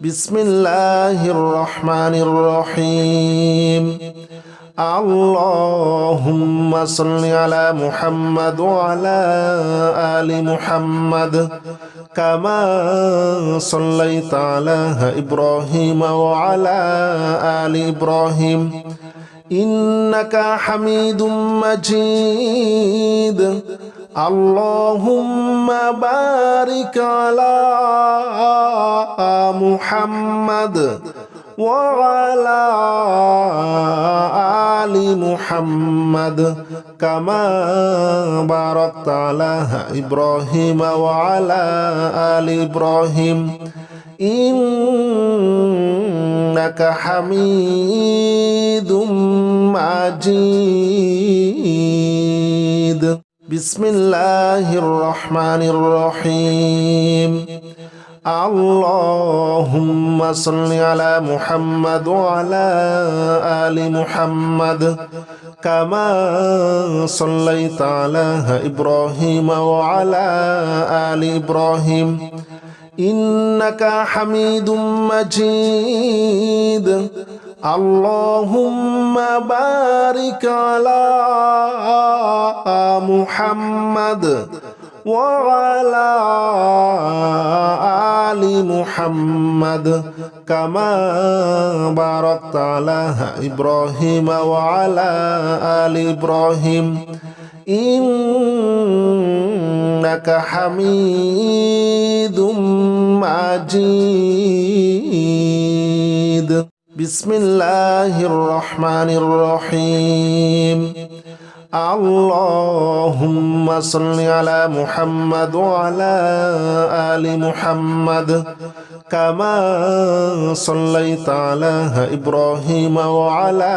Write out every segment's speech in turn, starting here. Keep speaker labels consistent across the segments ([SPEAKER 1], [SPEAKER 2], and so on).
[SPEAKER 1] بسم الله الرحمن الرحيم اللهم صل على محمد وعلى آل محمد كما صليت على إبراهيم وعلى آل إبراهيم إنك حميد مجيد اللهم بارك على محمد وعلى آل محمد كما باركت على إبراهيم وعلى آل إبراهيم إنك حميد مجيد بسم الله الرحمن الرحيم اللهم صل على محمد وعلى آل محمد كما صليت على إبراهيم وعلى آل إبراهيم إنك حميد مجيد اللهم بارك على محمد وعلى آل محمد كما باركت على إبراهيم وعلى آل إبراهيم إنك حميد مجيد بسم الله الرحمن الرحيم اللهم صل على محمد وعلى آل محمد كما صليت على إبراهيم وعلى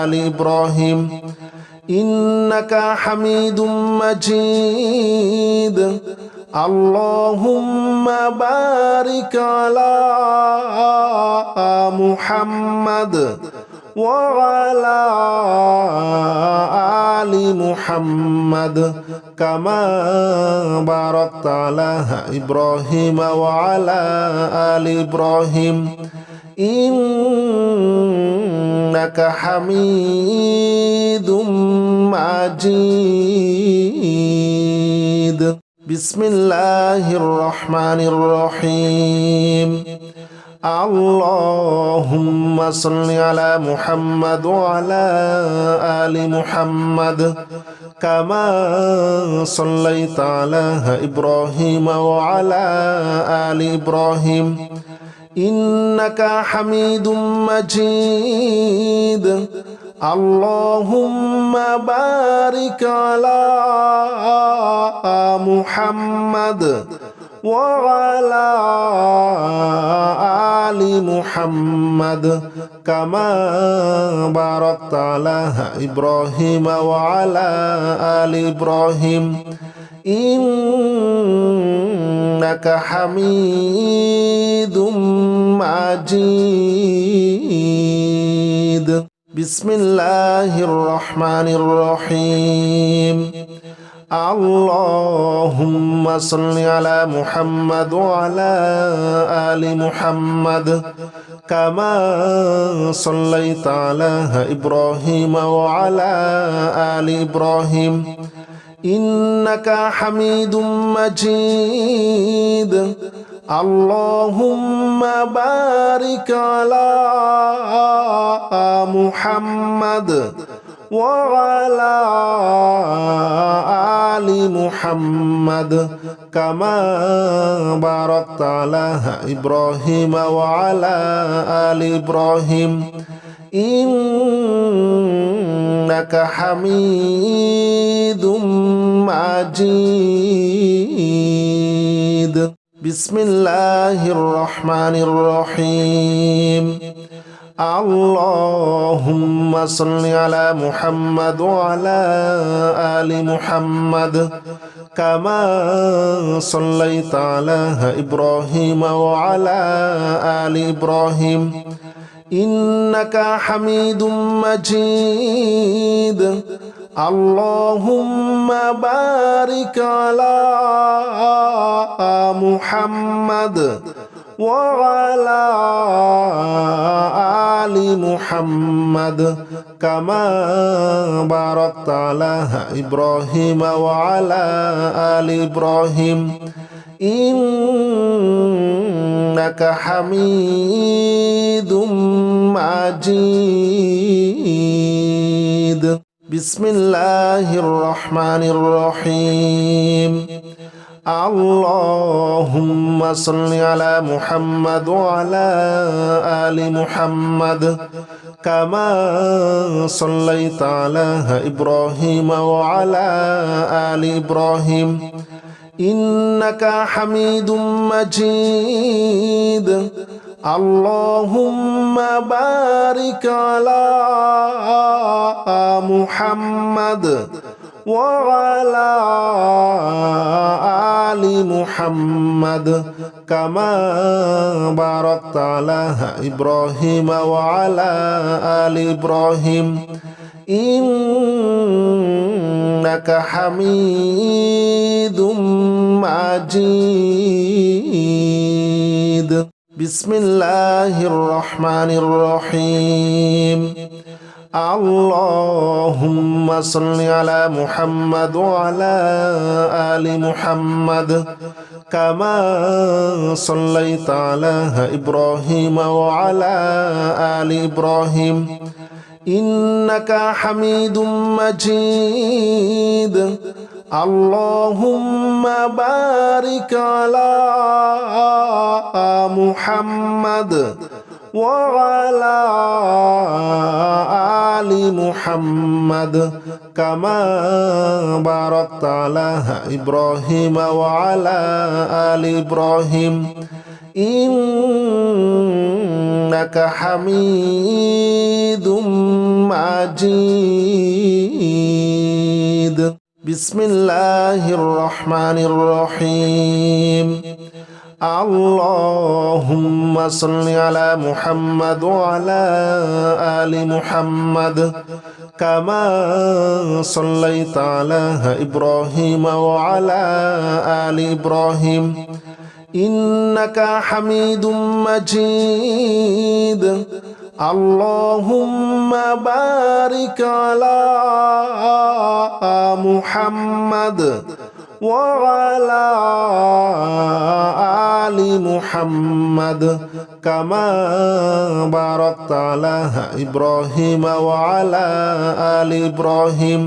[SPEAKER 1] آل إبراهيم إنك حميد مجيد اللهم بارك على محمد وعلى آل محمد كما باركت على إبراهيم وعلى آل إبراهيم إنك حميد مجيد بسم الله الرحمن الرحيم اللهم صل على محمد وعلى آل محمد كما صليت على إبراهيم وعلى آل إبراهيم إنك حميد مجيد اللهم بارك على محمد وعلى آل محمد كما باركت على إبراهيم وعلى آل إبراهيم إنك حميد مجيد بسم الله الرحمن الرحيم اللهم صل على محمد وعلى آل محمد كما صليت على إبراهيم وعلى آل إبراهيم إنك حميد مجيد اللهم بارك على محمد وعلى آل محمد كما باركت على إبراهيم وعلى آل إبراهيم إنك حميد مجيد بسم الله الرحمن الرحيم اللهم صل على محمد وعلى آل محمد كما صليت على إبراهيم وعلى آل إبراهيم إنك حميد مجيد اللهم بارك على محمد وعلى آل محمد كما باركت على إبراهيم وعلى آل إبراهيم إنك حميد مجيد. بسم الله الرحمن الرحيم. اللهم صل على محمد وعلى آل محمد كما صليت على إبراهيم وعلى آل إبراهيم إنك حميد مجيد. اللهم بارك على محمد وعلى آل محمد كما باركت على إبراهيم وعلى آل إبراهيم إنك حميد مجيد. بسم الله الرحمن الرحيم. اللهم صل على محمد وعلى آل محمد كما صليت على إبراهيم وعلى آل إبراهيم إنك حميد مجيد. اللهم بارك على محمد وعلى آل محمد كما باركت على إبراهيم وعلى آل إبراهيم إنك حميد مجيد. بسم الله الرحمن الرحيم. اللهم صل على محمد وعلى آل محمد كما صليت على إبراهيم وعلى آل إبراهيم إنك حميد مجيد. اللهم بارك على محمد وعلى آل محمد كما باركت على إبراهيم وعلى آل إبراهيم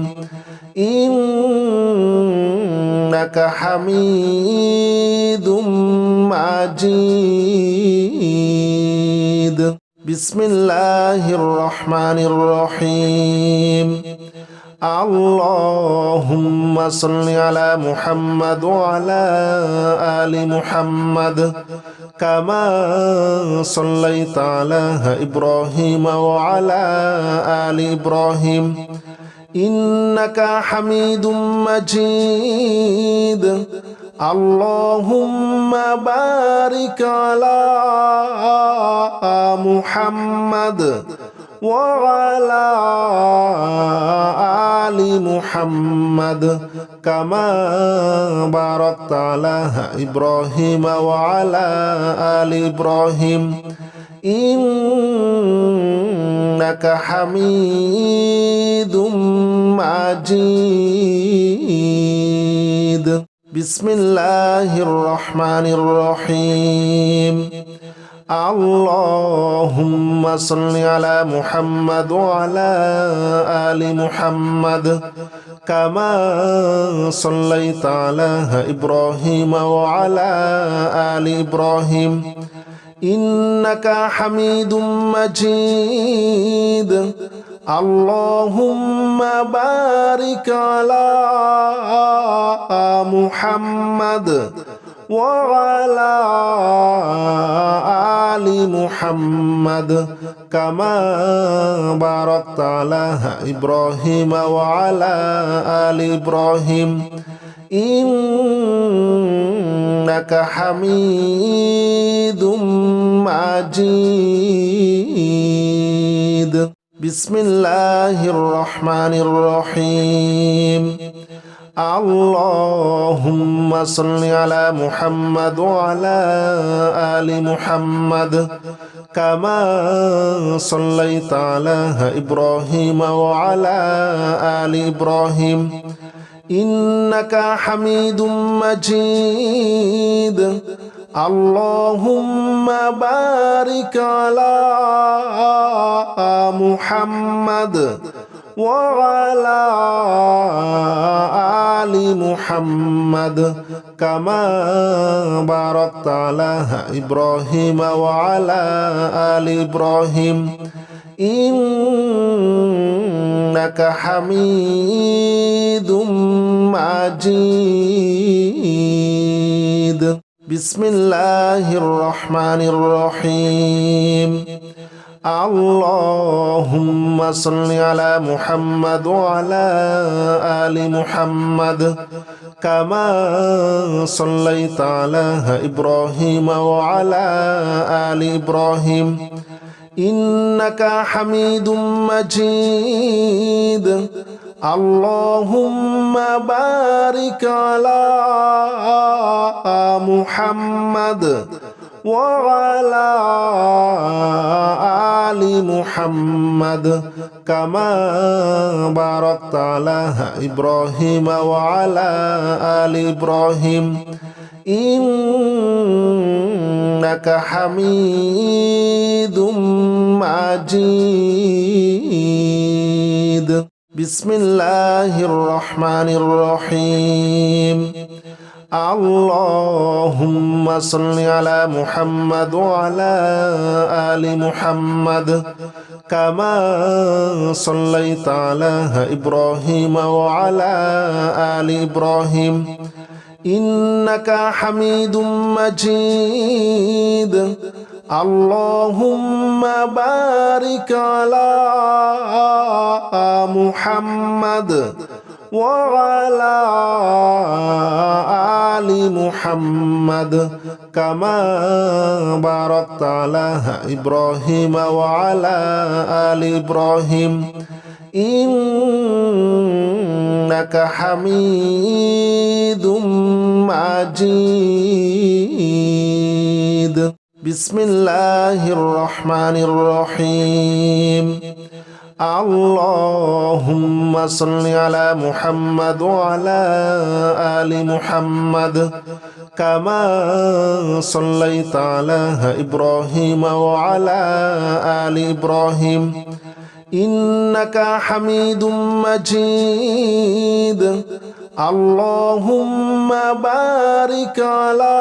[SPEAKER 1] إنك حميد مجيد. بسم الله الرحمن الرحيم. اللهم صل على محمد وعلى آل محمد كما صليت على إبراهيم وعلى آل إبراهيم إنك حميد مجيد. اللهم بارك على محمد وعلى آل محمد كما باركت على إبراهيم وعلى آل إبراهيم إنك حميد مجيد. بسم الله الرحمن الرحيم. اللهم صل على محمد وعلى آل محمد كما صليت على إبراهيم وعلى آل إبراهيم إنك حميد مجيد. اللهم بارك على محمد وعلى آل محمد كما باركت على إبراهيم وعلى آل إبراهيم إنك حميد مجيد. بسم الله الرحمن الرحيم. اللهم صل على محمد وعلى آل محمد كما صليت على إبراهيم وعلى آل إبراهيم إنك حميد مجيد اللهم بارك على محمد وعلى آل محمد كما باركت على إبراهيم وعلى آل إبراهيم إنك حميد مجيد بسم الله الرحمن الرحيم اللهم صل على محمد وعلى آل محمد كما صليت على إبراهيم وعلى آل إبراهيم إنك حميد مجيد اللهم بارك على محمد وعلى آل محمد كما باركت على إبراهيم وعلى آل إبراهيم إنك حميد مجيد بسم الله الرحمن الرحيم اللهم صل على محمد وعلى آل محمد كما صليت على إبراهيم وعلى آل إبراهيم إنك حميد مجيد اللهم بارك على محمد وعلى آل محمد كما باركت على إبراهيم وعلى آل إبراهيم إنك حميد مجيد بسم الله الرحمن الرحيم اللهم صل على محمد وعلى آل محمد كما صليت على إبراهيم وعلى آل إبراهيم إنك حميد مجيد اللهم بارك على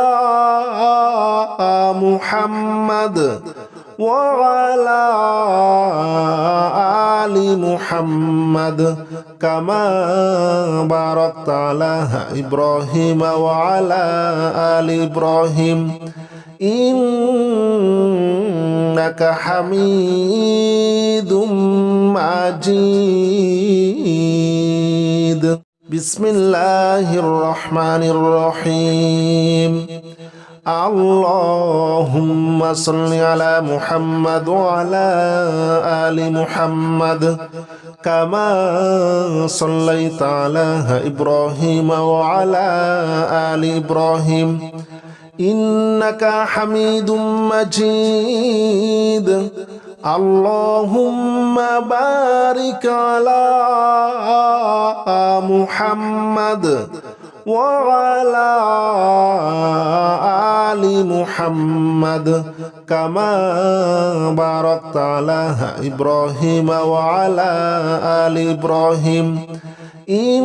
[SPEAKER 1] محمد وعلى آل محمد كما باركت على إبراهيم وعلى آل إبراهيم إنك حميد مجيد بسم الله الرحمن الرحيم اللهم صل على محمد وعلى آل محمد كما صليت على إبراهيم وعلى آل إبراهيم إنك حميد مجيد اللهم بارك على محمد وعلى آل محمد كما باركت على إبراهيم وعلى آل إبراهيم إنك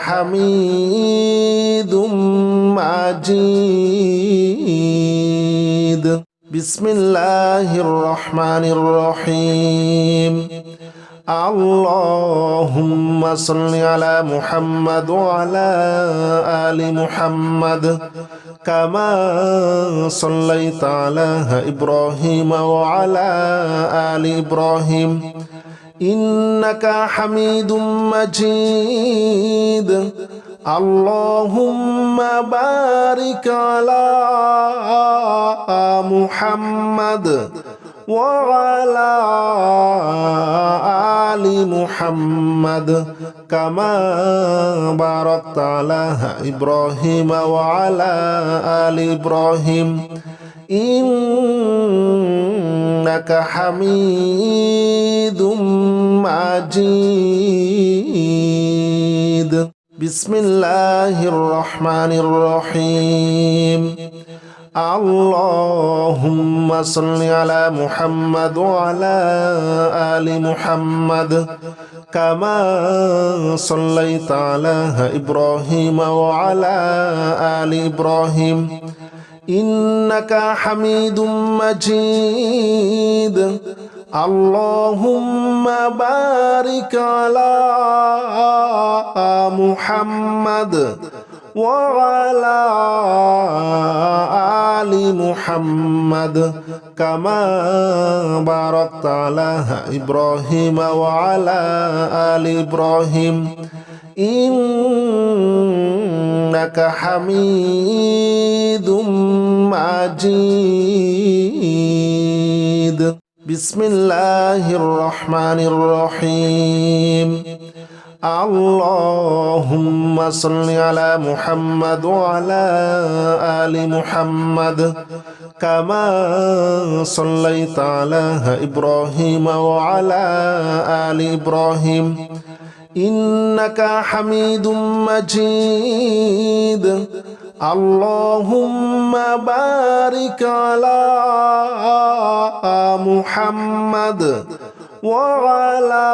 [SPEAKER 1] حميد مجيد بسم الله الرحمن الرحيم اللهم صل على محمد وعلى آل محمد كما صليت على إبراهيم وعلى آل إبراهيم إنك حميد مجيد اللهم بارك على محمد وعلى آل محمد كما باركت على إبراهيم وعلى آل إبراهيم إنك حميد مجيد بسم الله الرحمن الرحيم اللهم صل على محمد وعلى آل محمد كما صليت على إبراهيم وعلى آل إبراهيم إنك حميد مجيد اللهم بارك على محمد وعلى آل محمد كما باركت على إبراهيم وعلى آل إبراهيم إنك حميد مجيد بسم الله الرحمن الرحيم اللهم صل على محمد وعلى آل محمد كما صليت على إبراهيم وعلى آل إبراهيم إنك حميد مجيد اللهم بارك على محمد وعلى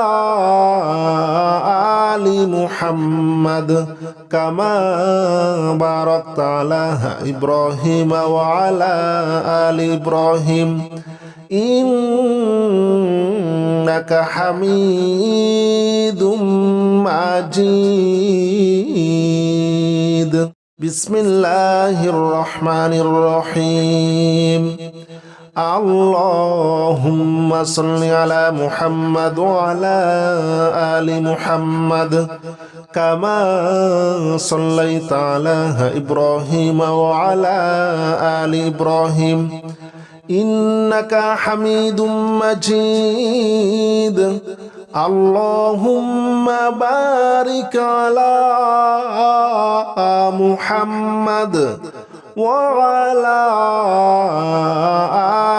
[SPEAKER 1] آل محمد كما باركت على إبراهيم وعلى آل إبراهيم إنك حميد مجيد بسم الله الرحمن الرحيم اللهم صل على محمد وعلى آل محمد كما صليت على إبراهيم وعلى آل إبراهيم إنك حميد مجيد اللهم بارك على محمد وعلى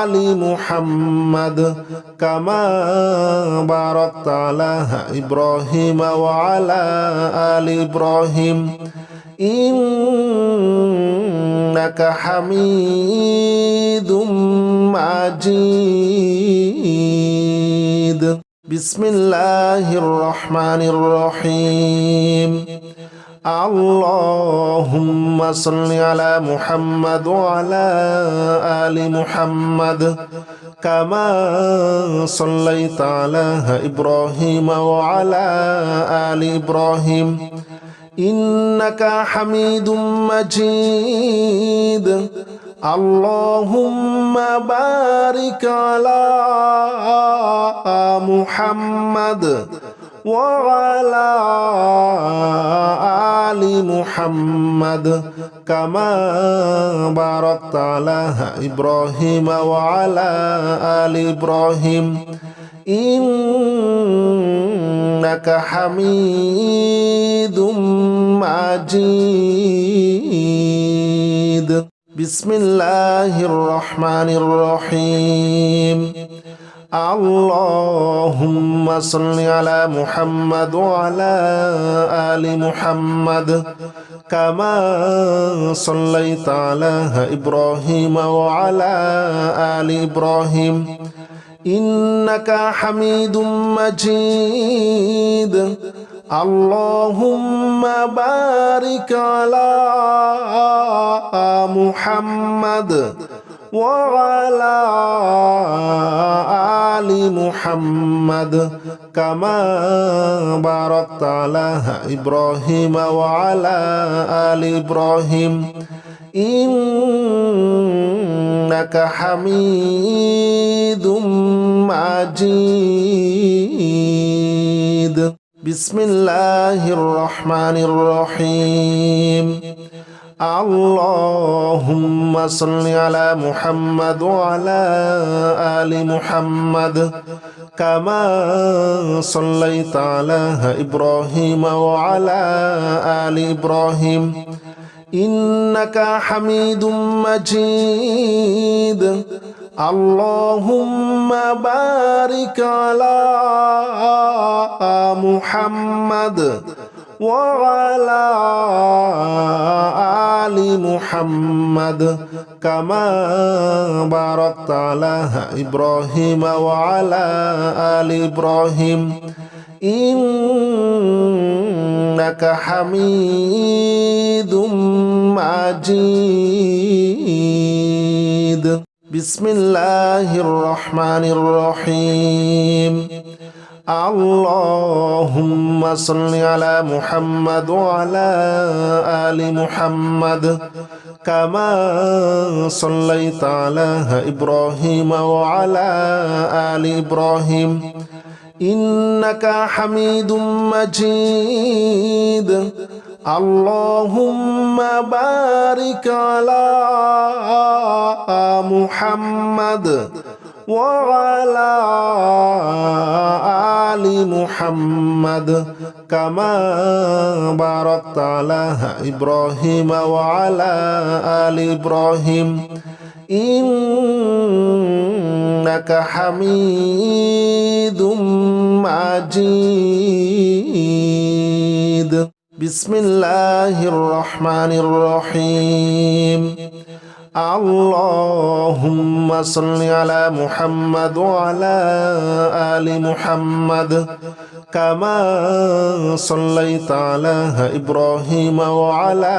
[SPEAKER 1] آل محمد كما باركت على إبراهيم وعلى آل إبراهيم إنك حميد مجيد بسم الله الرحمن الرحيم اللهم صل على محمد وعلى آل محمد كما صليت على إبراهيم وعلى آل إبراهيم إنك حميد مجيد اللهم بارك على محمد وعلى آل محمد كما باركت على إبراهيم وعلى آل إبراهيم إنك حميد مجيد بسم الله الرحمن الرحيم اللهم صل على محمد وعلى آل محمد كما صليت على إبراهيم وعلى آل إبراهيم إنك حميد مجيد اللهم بارك على محمد وعلى آل محمد كما باركت على إبراهيم وعلى آل إبراهيم إنك حميد مجيد بسم الله الرحمن الرحيم اللهم صل على محمد وعلى آل محمد كما صليت على إبراهيم وعلى آل إبراهيم إنك حميد مجيد اللهم بارك على محمد وعلى آل محمد كما باركت على إبراهيم وعلى آل إبراهيم إنك حميد مجيد بسم الله الرحمن الرحيم اللهم صل على محمد وعلى آل محمد كما صليت على إبراهيم وعلى آل إبراهيم إنك حميد مجيد اللهم بارك على محمد وعلى آل محمد كما باركت على إبراهيم وعلى آل إبراهيم إنك حميد مجيد بسم الله الرحمن الرحيم اللهم صل على محمد وعلى آل محمد كما صليت على إبراهيم وعلى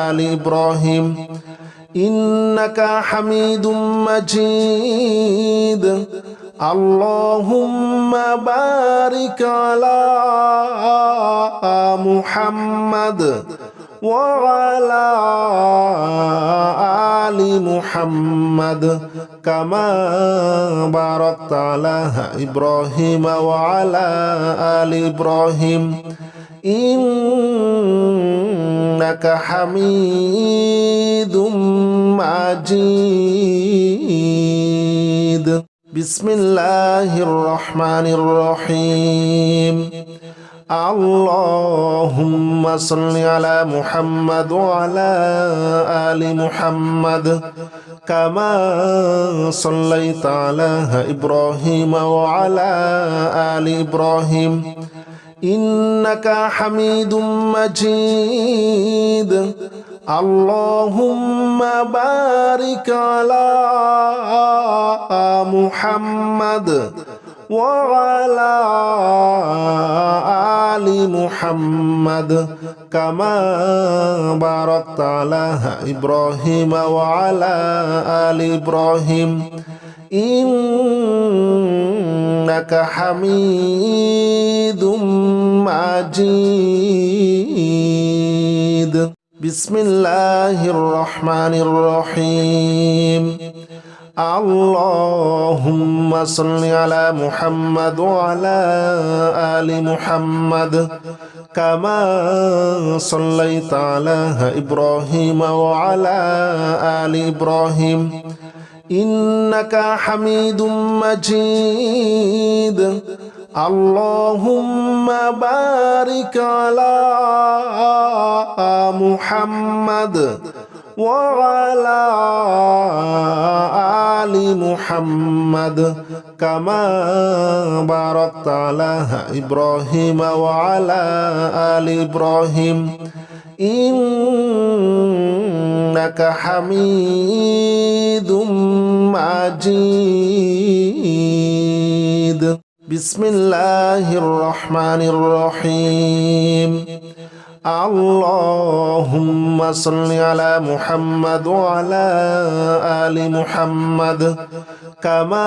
[SPEAKER 1] آل إبراهيم إنك حميد مجيد اللهم بارك على محمد وعلى آل محمد كما باركت على إبراهيم وعلى آل إبراهيم إنك حميد مجيد بسم الله الرحمن الرحيم اللهم صل على محمد وعلى آل محمد كما صليت على إبراهيم وعلى آل إبراهيم إنك حميد مجيد اللهم بارك على محمد وعلى آل محمد كما باركت على إبراهيم وعلى آل إبراهيم إنك حميد مجيد بسم الله الرحمن الرحيم اللهم صل على محمد وعلى آل محمد كما صليت على إبراهيم وعلى آل إبراهيم إنك حميد مجيد اللهم بارك على محمد وعلى آل محمد كما باركت على إبراهيم وعلى آل إبراهيم إنك حميد مجيد بسم الله الرحمن الرحيم اللهم صل على محمد وعلى آل محمد كما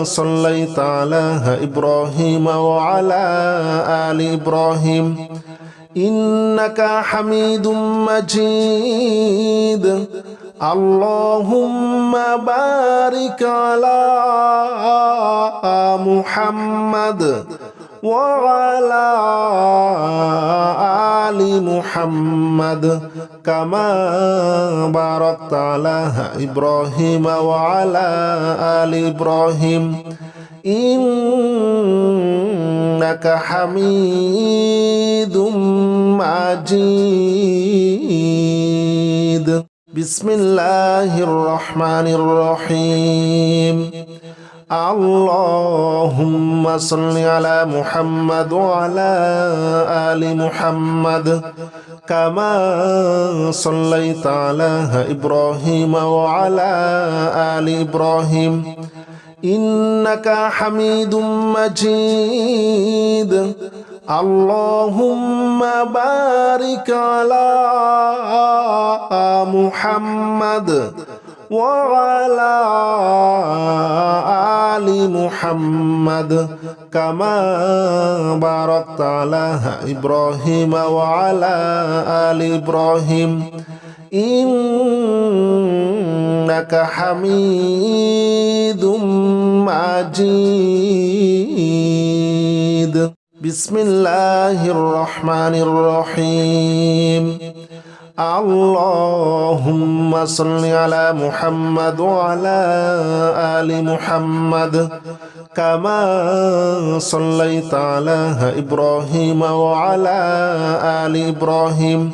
[SPEAKER 1] صليت على إبراهيم وعلى آل إبراهيم إنك حميد مجيد اللهم بارك على محمد وعلى آل محمد كما باركت على إبراهيم وعلى آل إبراهيم إنك حميد مجيد بسم الله الرحمن الرحيم اللهم صل على محمد وعلى آل محمد كما صليت على إبراهيم وعلى آل إبراهيم إنك حميد مجيد اللهم بارك على محمد وعلى آل محمد كما باركت على إبراهيم وعلى آل إبراهيم إنك حميد مجيد بسم الله الرحمن الرحيم اللهم صل على محمد وعلى آل محمد كما صليت على إبراهيم وعلى آل إبراهيم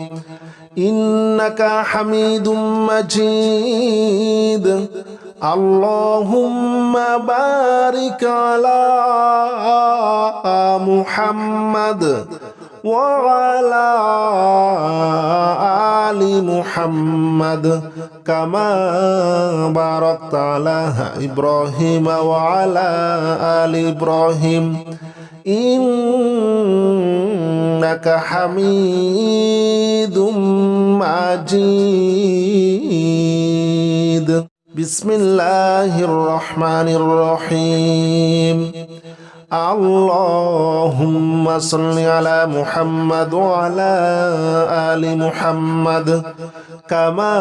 [SPEAKER 1] إنك حميد مجيد اللهم بارك على محمد وعلى آل محمد كما باركت على إبراهيم وعلى آل إبراهيم إنك حميد مجيد بسم الله الرحمن الرحيم اللهم صل على محمد وعلى آل محمد كما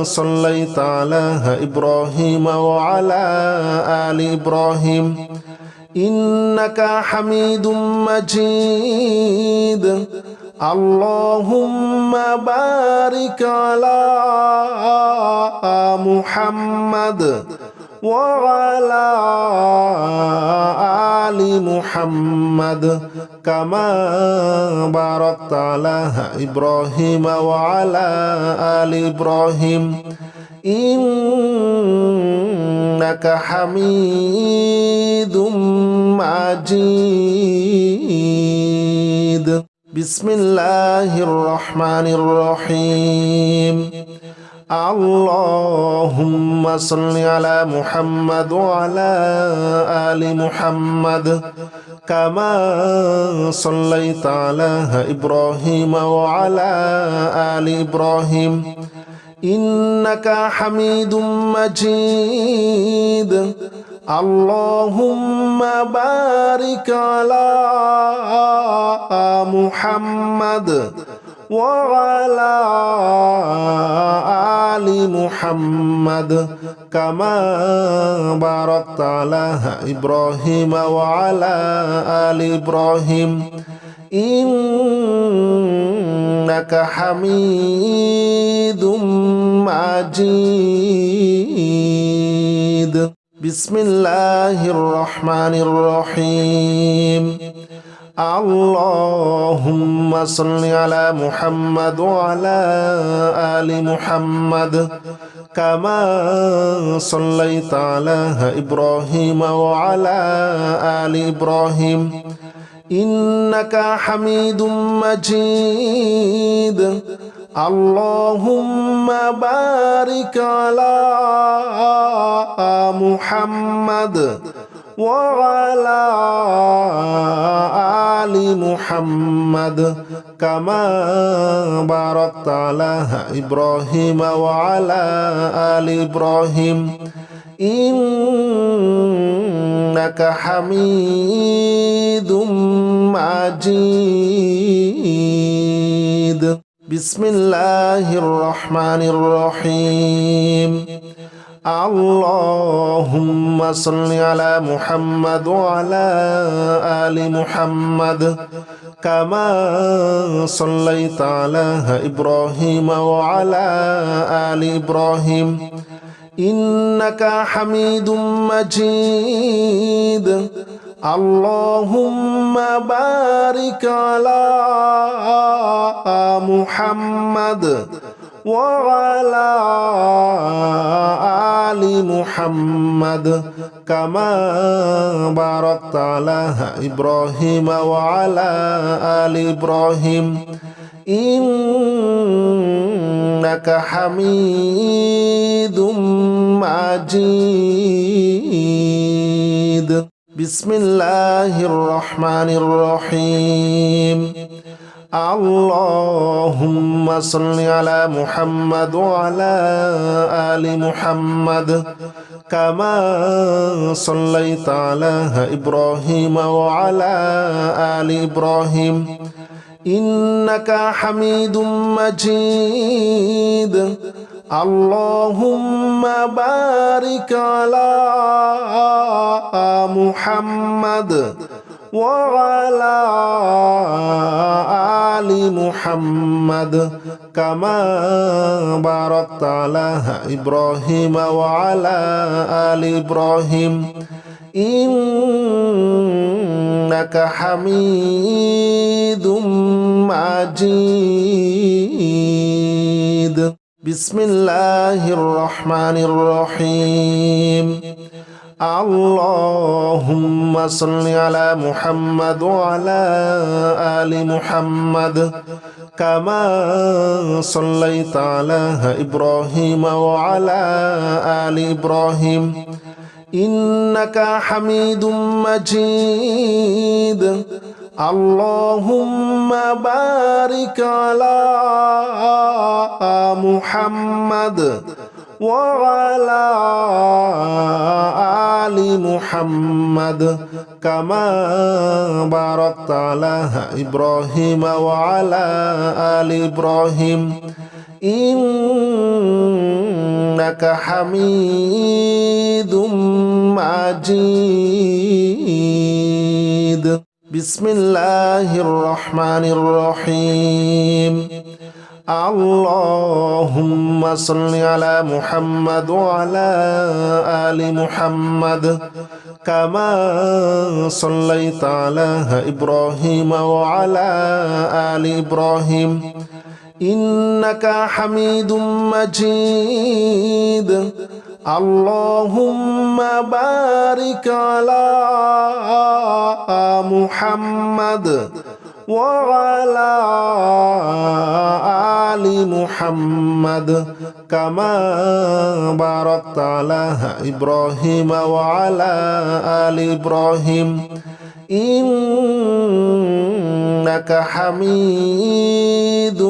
[SPEAKER 1] صليت على إبراهيم وعلى آل إبراهيم إنك حميد مجيد اللهم بارك على محمد وعلى آل محمد كما باركت على إبراهيم وعلى آل إبراهيم إنك حميد مجيد بسم الله الرحمن الرحيم اللهم صل على محمد وعلى آل محمد كما صليت على إبراهيم وعلى آل إبراهيم إنك حميد مجيد اللهم بارك على محمد وعلى آل محمد كما باركت على إبراهيم وعلى آل إبراهيم إنك حميد مجيد بسم الله الرحمن الرحيم اللهم صل على محمد وعلى آل محمد كما صليت على إبراهيم وعلى آل إبراهيم إنك حميد مجيد اللهم بارك على محمد وعلى آل محمد كما باركت على إبراهيم وعلى آل إبراهيم إنك حميد مجيد بسم الله الرحمن الرحيم اللهم صل على محمد وعلى آل محمد كما صليت على إبراهيم وعلى آل إبراهيم إنك حميد مجيد اللهم بارك على محمد وعلى آل محمد كما باركت على إبراهيم وعلى آل إبراهيم إنك حميد مجيد بسم الله الرحمن الرحيم اللهم صل على محمد وعلى آل محمد كما صليت على إبراهيم وعلى آل إبراهيم إنك حميد مجيد اللهم بارك على محمد وعلى آل محمد كما باركت على إبراهيم وعلى آل إبراهيم إنك حميد مجيد بسم الله الرحمن الرحيم اللهم صل على محمد وعلى آل محمد كما صليت على إبراهيم وعلى آل إبراهيم إنك حميد مجيد اللهم بارك على محمد وعلى آل محمد كما باركت على إبراهيم وعلى آل إبراهيم إنك حميد مجيد بسم الله الرحمن الرحيم اللهم صل على محمد وعلى آل محمد كما صليت على إبراهيم وعلى آل إبراهيم إنك حميد مجيد اللهم بارك على محمد وعلى آل محمد كما باركت على إبراهيم وعلى آل إبراهيم إنك حميد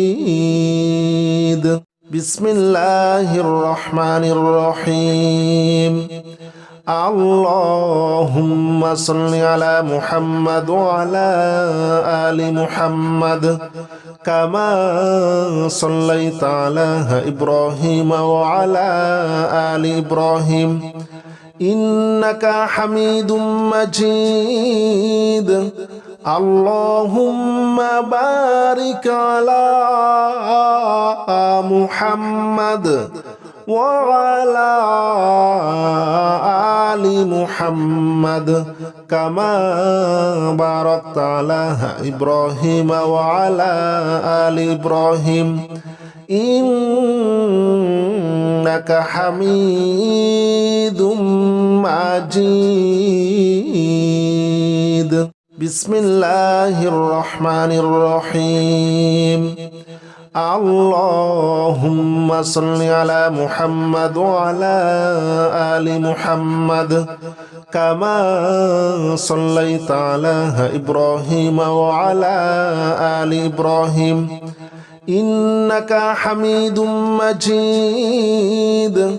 [SPEAKER 1] مجيد بسم الله الرحمن الرحيم اللهم صل على محمد وعلى آل محمد كما صليت على إبراهيم وعلى آل إبراهيم إنك حميد مجيد اللهم بارك على محمد وعلى آل محمد كما باركت على إبراهيم وعلى آل إبراهيم إنك حميد مجيد بسم الله الرحمن الرحيم اللهم صل على محمد وعلى آل محمد كما صليت على إبراهيم وعلى آل إبراهيم إنك حميد مجيد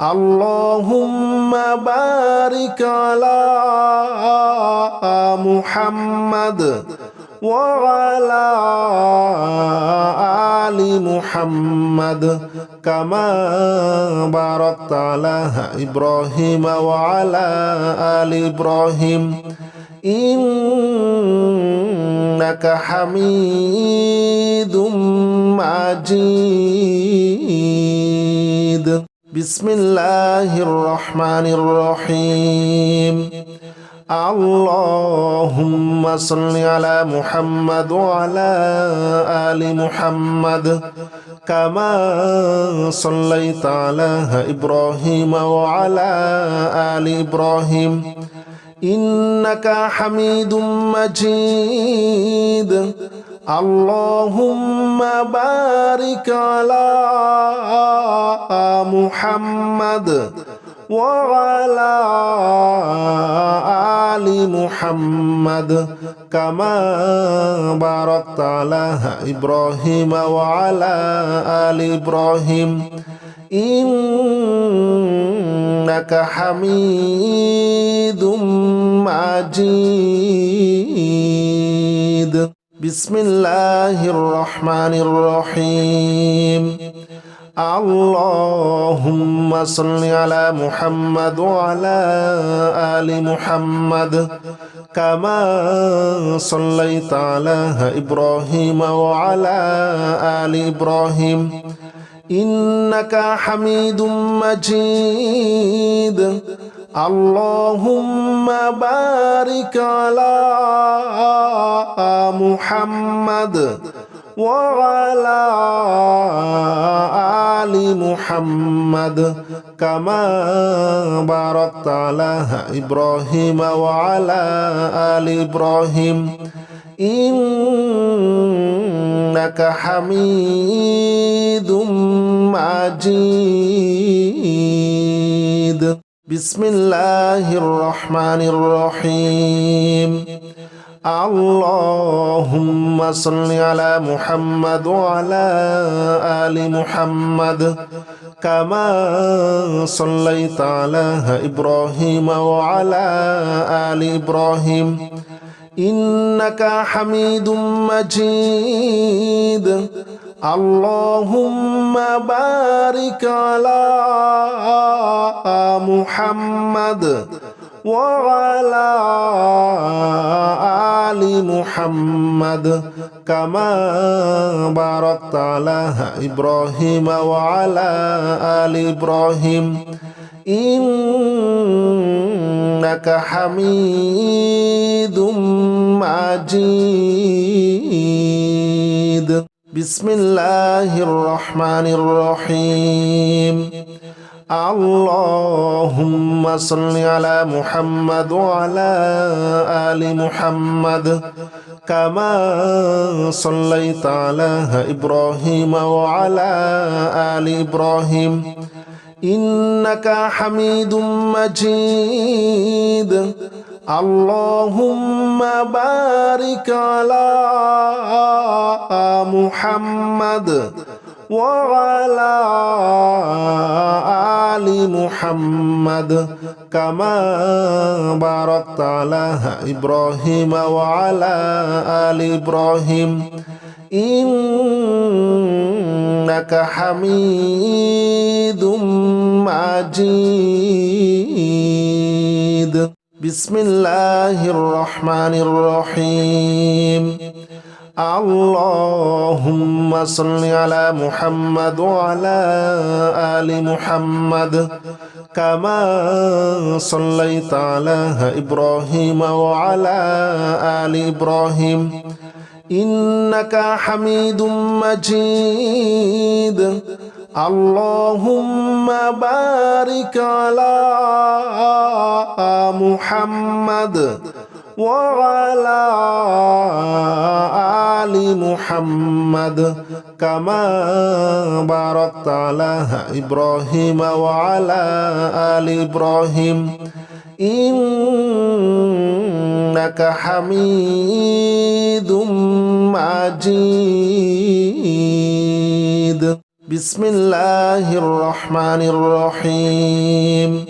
[SPEAKER 1] اللهم بارك على محمد وعلى آل محمد كما باركت على إبراهيم وعلى آل إبراهيم إنك حميد مجيد بسم الله الرحمن الرحيم اللهم صل على محمد وعلى آل محمد كما صليت على إبراهيم وعلى آل إبراهيم إنك حميد مجيد اللهم بارك على محمد وعلى آل محمد كما باركت على إبراهيم وعلى آل إبراهيم إنك حميد مجيد بسم الله الرحمن الرحيم اللهم صل على محمد وعلى آل محمد كما صليت على إبراهيم وعلى آل إبراهيم إنك حميد مجيد اللهم بارك على محمد وعلى آل محمد كما باركت على إبراهيم وعلى آل إبراهيم إنك حميد مجيد بسم الله الرحمن الرحيم اللهم صل على محمد وعلى آل محمد كما صليت على إبراهيم وعلى آل إبراهيم إنك حميد مجيد اللهم بارك على محمد وعلى آل محمد كما باركت على إبراهيم وعلى آل إبراهيم إنك حميد مجيد بسم الله الرحمن الرحيم اللهم صل على محمد وعلى آل محمد كما صليت على إبراهيم وعلى آل إبراهيم إنك حميد مجيد اللهم بارك على محمد وعلى آل محمد كما باركت على إبراهيم وعلى آل إبراهيم إنك حميد مجيد بسم الله الرحمن الرحيم اللهم صل على محمد وعلى آل محمد كما صليت على إبراهيم وعلى آل إبراهيم إنك حميد مجيد اللهم بارك على محمد وعلى آل محمد كما باركت على إبراهيم وعلى آل إبراهيم إنك حميد مجيد بسم الله الرحمن الرحيم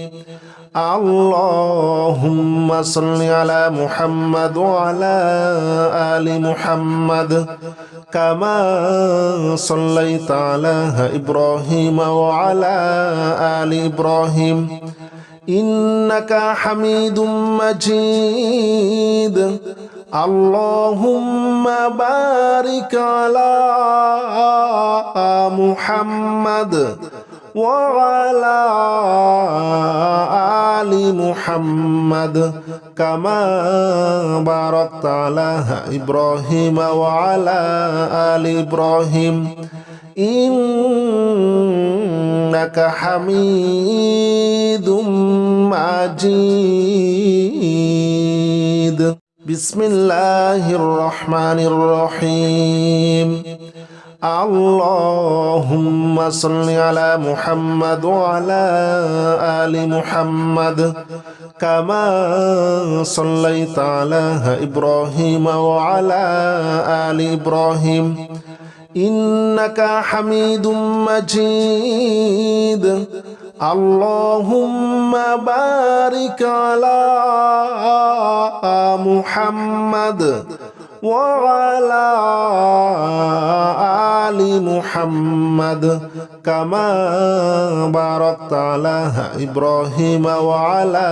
[SPEAKER 1] اللهم صل على محمد وعلى آل محمد كما صليت على إبراهيم وعلى آل إبراهيم إنك حميد مجيد اللهم بارك على محمد وعلى آل محمد كما باركت على إبراهيم وعلى آل إبراهيم إنك حميد مجيد بسم الله الرحمن الرحيم اللهم صل على محمد وعلى آل محمد كما صليت على إبراهيم وعلى آل إبراهيم إنك حميد مجيد اللهم بارك على محمد وعلى آل محمد كما باركت على إبراهيم وعلى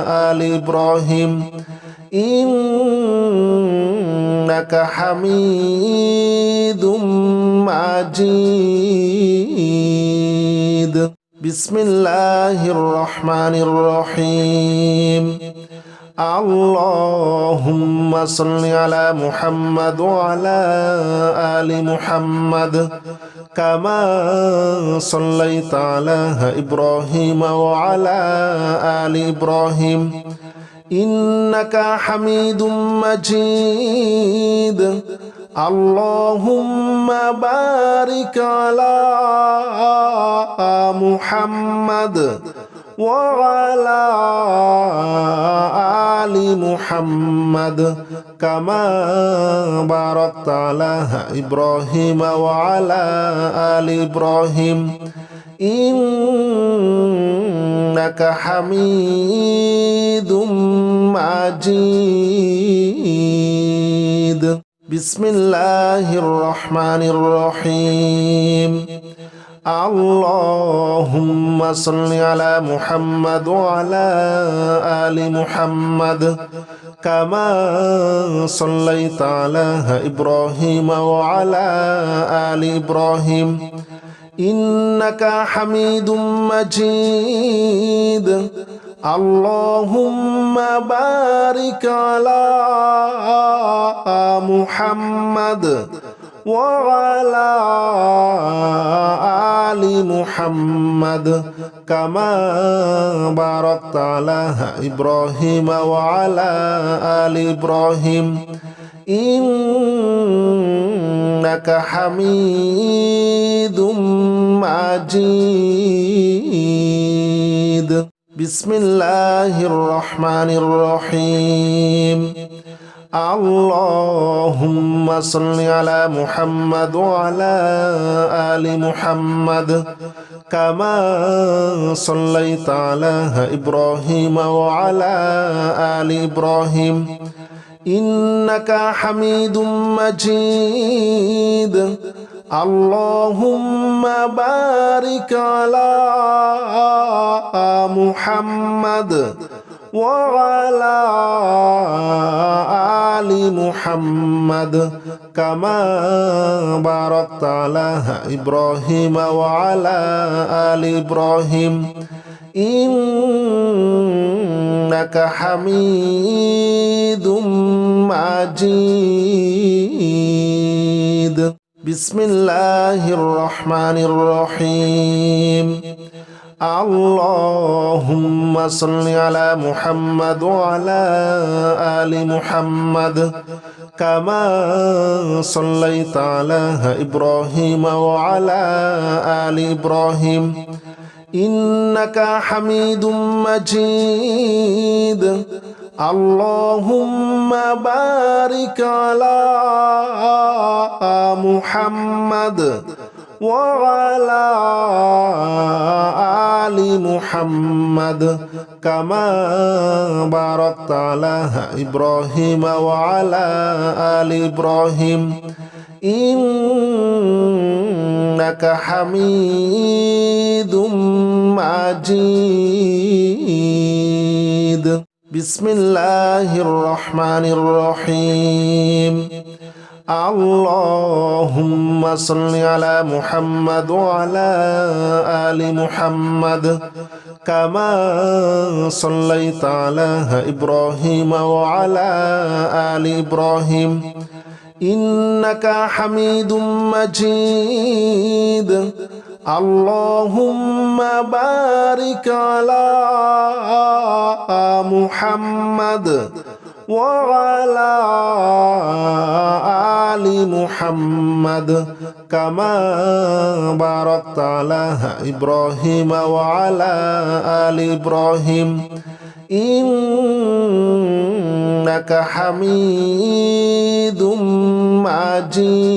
[SPEAKER 1] آل إبراهيم إنك حميد مجيد بسم الله الرحمن الرحيم اللهم صل على محمد وعلى آل محمد كما صليت على إبراهيم وعلى آل إبراهيم إنك حميد مجيد اللهم بارك على محمد وعلى آل محمد كما باركت على إبراهيم وعلى آل إبراهيم إنك حميد مجيد بسم الله الرحمن الرحيم اللهم صل على محمد وعلى آل محمد كما صليت على إبراهيم وعلى آل إبراهيم إنك حميد مجيد اللهم بارك على محمد وعلى آل محمد كما باركت على إبراهيم وعلى آل إبراهيم إنك حميد مجيد بسم الله الرحمن الرحيم اللهم صل على محمد وعلى آل محمد كما صليت على إبراهيم وعلى آل إبراهيم إنك حميد مجيد اللهم بارك على محمد وعلى آل محمد كما باركت على إبراهيم وعلى آل إبراهيم إنك حميد مجيد بسم الله الرحمن الرحيم اللهم صل على محمد وعلى آل محمد كما صليت على إبراهيم وعلى آل إبراهيم إنك حميد مجيد اللهم بارك على محمد وعلى آل محمد كما باركت على إبراهيم وعلى آل إبراهيم إنك حميد مجيد بسم الله الرحمن الرحيم اللهم صل على محمد وعلى آل محمد كما صليت على إبراهيم وعلى آل إبراهيم إنك حميد مجيد اللهم بارك على محمد وعلى آل محمد كما باركت على إبراهيم وعلى آل إبراهيم إنك حميد مجيد